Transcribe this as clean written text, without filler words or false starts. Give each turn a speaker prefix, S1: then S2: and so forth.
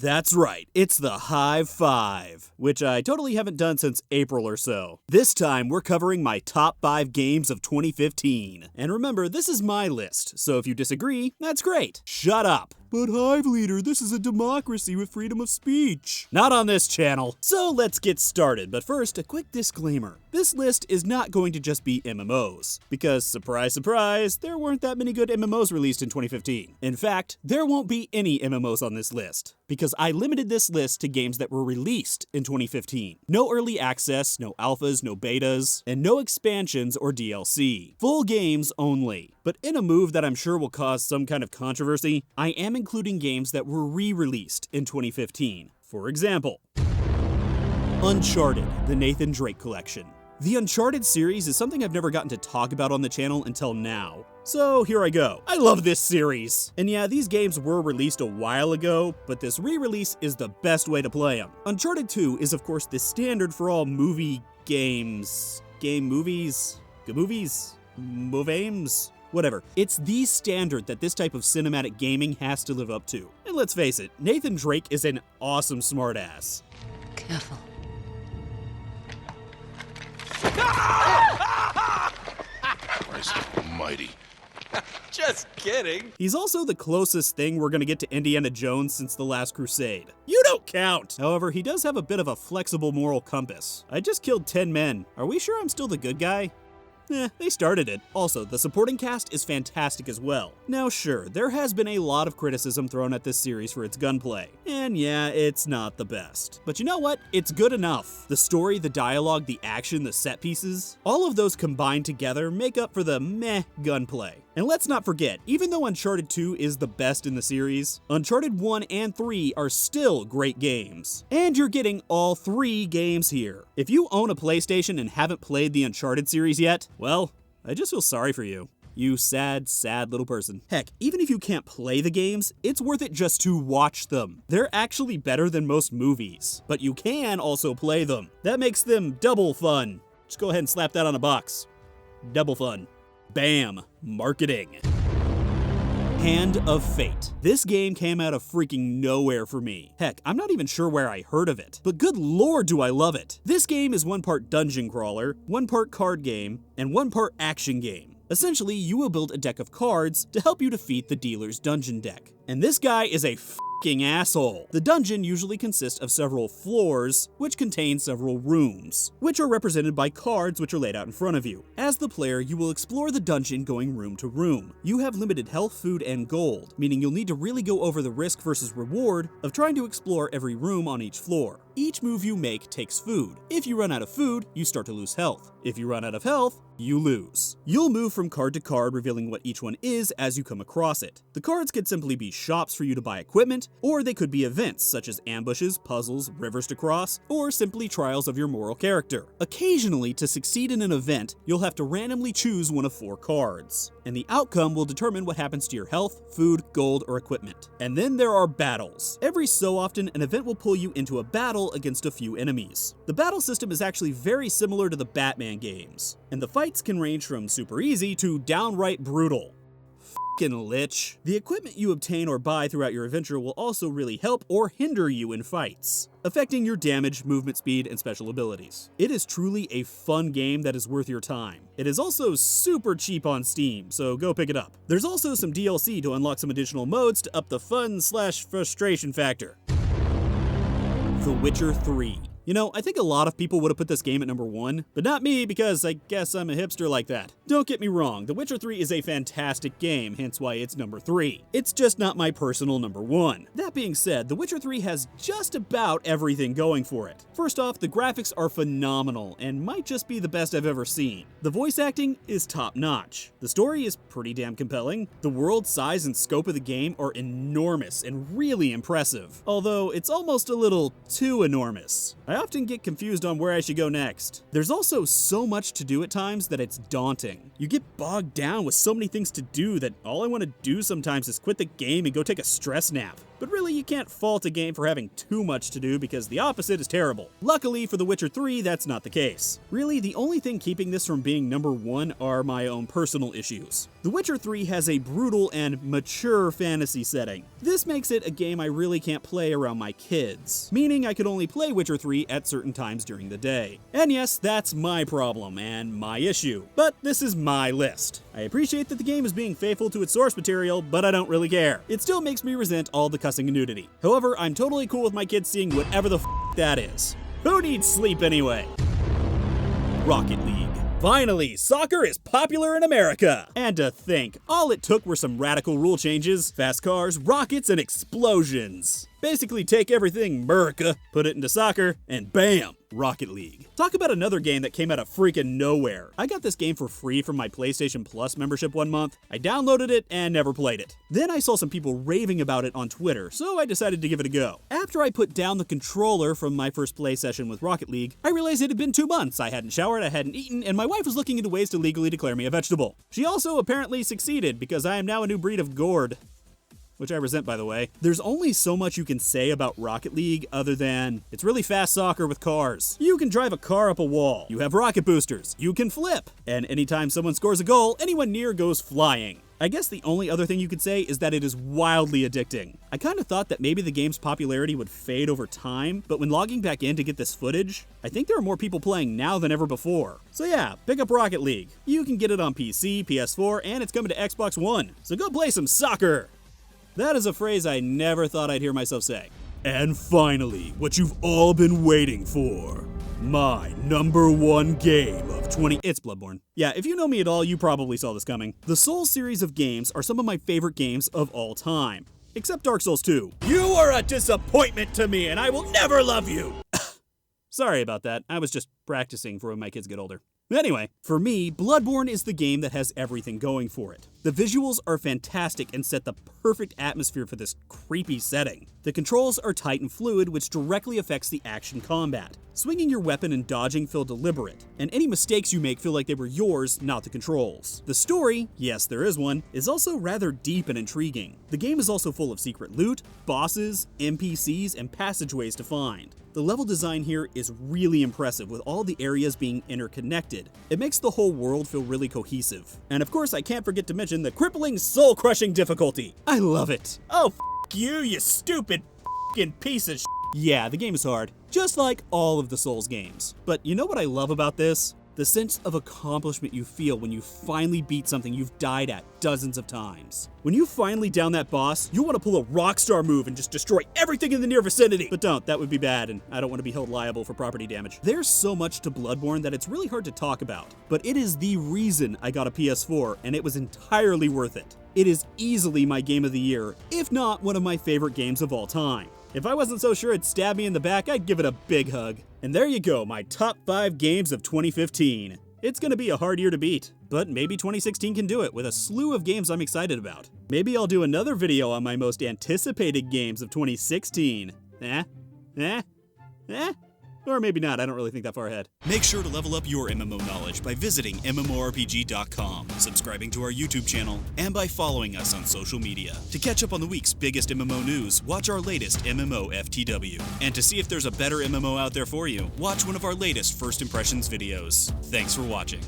S1: That's right, it's the Hive 5, which I totally haven't done since April or so. This time, we're covering my top 5 games of 2015. And remember, this is my list, so if you disagree, that's great. Shut up. But HiveLeader, this is a democracy with freedom of speech. Not on this channel. So let's get started, but first, a quick disclaimer. This list is not going to just be MMOs, because surprise, surprise, there weren't that many good MMOs released in 2015. In fact, there won't be any MMOs on this list, because I limited this list to games that were released in 2015. No early access, no alphas, no betas, and no expansions or DLC. Full games only. But in a move that I'm sure will cause some kind of controversy, I am including games that were re-released in 2015. For example, Uncharted, the Nathan Drake collection. The Uncharted series is something I've never gotten to talk about on the channel until now. So here I go. I love this series. And yeah, these games were released a while ago, but this re-release is the best way to play them. Uncharted 2 is of course the standard for all movie games. Movies? Whatever. It's the standard that this type of cinematic gaming has to live up to. And let's face it, Nathan Drake is an awesome smartass.
S2: Careful.
S3: Christ almighty.
S4: Just kidding.
S1: He's also the closest thing we're gonna get to Indiana Jones since The Last Crusade. You don't count! However, he does have a bit of a flexible moral compass. I just killed 10 men. Are we sure I'm still the good guy? They started it. Also, the supporting cast is fantastic as well. Now sure, there has been a lot of criticism thrown at this series for its gunplay. And yeah, it's not the best. But you know what? It's good enough. The story, the dialogue, the action, the set pieces, all of those combined together make up for the meh gunplay. And let's not forget, even though Uncharted 2 is the best in the series, Uncharted 1 and 3 are still great games. And you're getting all 3 games here. If you own a PlayStation and haven't played the Uncharted series yet, well, I just feel sorry for you. You sad, sad little person. Heck, even if you can't play the games, it's worth it just to watch them. They're actually better than most movies, but you can also play them. That makes them double fun. Just go ahead and slap that on a box. Double fun. Bam! Marketing. Hand of Fate. This game came out of freaking nowhere for me. Heck, I'm not even sure where I heard of it, but good lord do I love it. This game is one part dungeon crawler, one part card game, and one part action game. Essentially, you will build a deck of cards to help you defeat the dealer's dungeon deck. And this guy is a f***ing asshole. The dungeon usually consists of several floors, which contain several rooms, which are represented by cards which are laid out in front of you. As the player, you will explore the dungeon going room to room. You have limited health, food, and gold, meaning you'll need to really go over the risk versus reward of trying to explore every room on each floor. Each move you make takes food. If you run out of food, you start to lose health. If you run out of health, you lose. You'll move from card to card, revealing what each one is as you come across it. The cards could simply be shops for you to buy equipment, or they could be events such as ambushes, puzzles, rivers to cross, or simply trials of your moral character. Occasionally, to succeed in an event, you'll have to randomly choose one of 4 cards, and the outcome will determine what happens to your health, food, gold, or equipment. And then there are battles. Every so often, an event will pull you into a battle against a few enemies. The battle system is actually very similar to the Batman games, and the fights can range from super easy to downright brutal. F***ing lich. The equipment you obtain or buy throughout your adventure will also really help or hinder you in fights, affecting your damage, movement speed, and special abilities. It is truly a fun game that is worth your time. It is also super cheap on Steam, so go pick it up. There's also some DLC to unlock some additional modes to up the fun/frustration factor. The Witcher 3. You know, I think a lot of people would have put this game at number 1, but not me because I guess I'm a hipster like that. Don't get me wrong, The Witcher 3 is a fantastic game, hence why it's number 3. It's just not my personal number 1. That being said, The Witcher 3 has just about everything going for it. First off, the graphics are phenomenal and might just be the best I've ever seen. The voice acting is top-notch. The story is pretty damn compelling. The world size and scope of the game are enormous and really impressive, although it's almost a little too enormous. I often get confused on where I should go next. There's also so much to do at times that it's daunting. You get bogged down with so many things to do that all I want to do sometimes is quit the game and go take a stress nap. But really, you can't fault a game for having too much to do because the opposite is terrible. Luckily for The Witcher 3, that's not the case. Really, the only thing keeping this from being number 1 are my own personal issues. The Witcher 3 has a brutal and mature fantasy setting. This makes it a game I really can't play around my kids, meaning I could only play Witcher 3 at certain times during the day. And yes, that's my problem and my issue, but this is my list. I appreciate that the game is being faithful to its source material, but I don't really care. It still makes me resent all the cussing and nudity. However, I'm totally cool with my kids seeing whatever the that is. Who needs sleep anyway? Rocket League. Finally, soccer is popular in America! And to think, all it took were some radical rule changes, fast cars, rockets, and explosions. Basically take everything America, put it into soccer, and bam! Rocket League. Talk about another game that came out of freaking nowhere. I got this game for free from my PlayStation Plus membership one month. I downloaded it and never played it. Then I saw some people raving about it on Twitter, so I decided to give it a go. After I put down the controller from my first play session with Rocket League, I realized it had been 2 months. I hadn't showered, I hadn't eaten, and my wife was looking into ways to legally declare me a vegetable. She also apparently succeeded because I am now a new breed of gourd. Which I resent, by the way. There's only so much you can say about Rocket League other than it's really fast soccer with cars. You can drive a car up a wall. You have rocket boosters. You can flip. And anytime someone scores a goal, anyone near goes flying. I guess the only other thing you could say is that it is wildly addicting. I kind of thought that maybe the game's popularity would fade over time, but when logging back in to get this footage, I think there are more people playing now than ever before. So yeah, pick up Rocket League. You can get it on PC, PS4, and it's coming to Xbox One. So go play some soccer! That is a phrase I never thought I'd hear myself say. And finally, what you've all been waiting for. My number 1 game of It's Bloodborne. Yeah, if you know me at all, you probably saw this coming. The Souls series of games are some of my favorite games of all time. Except Dark Souls 2. You are a disappointment to me, and I will never love you! Sorry about that. I was just practicing for when my kids get older. Anyway, for me, Bloodborne is the game that has everything going for it. The visuals are fantastic and set the perfect atmosphere for this creepy setting. The controls are tight and fluid, which directly affects the action combat. Swinging your weapon and dodging feel deliberate, and any mistakes you make feel like they were yours, not the controls. The story, yes there is one, is also rather deep and intriguing. The game is also full of secret loot, bosses, NPCs, and passageways to find. The level design here is really impressive with all the areas being interconnected. It makes the whole world feel really cohesive. And of course I can't forget to mention the crippling soul-crushing difficulty. I love it. Oh you stupid f***ing piece of Yeah, the game is hard, just like all of the Souls games. But you know what I love about this? The sense of accomplishment you feel when you finally beat something you've died at dozens of times. When you finally down that boss, you want to pull a rockstar move and just destroy everything in the near vicinity. But don't, that would be bad, and I don't want to be held liable for property damage. There's so much to Bloodborne that it's really hard to talk about, but it is the reason I got a PS4, and it was entirely worth it. It is easily my game of the year, if not one of my favorite games of all time. If I wasn't so sure it'd stab me in the back, I'd give it a big hug. And there you go, my top 5 games of 2015. It's gonna be a hard year to beat, but maybe 2016 can do it with a slew of games I'm excited about. Maybe I'll do another video on my most anticipated games of 2016. Or maybe not, I don't really think that far ahead. Make sure to level up your MMO knowledge by visiting MMORPG.com, subscribing to our YouTube channel, and by following us on social media. To catch up on the week's biggest MMO news, watch our latest MMO FTW. And to see if there's a better MMO out there for you, watch one of our latest First Impressions videos. Thanks for watching.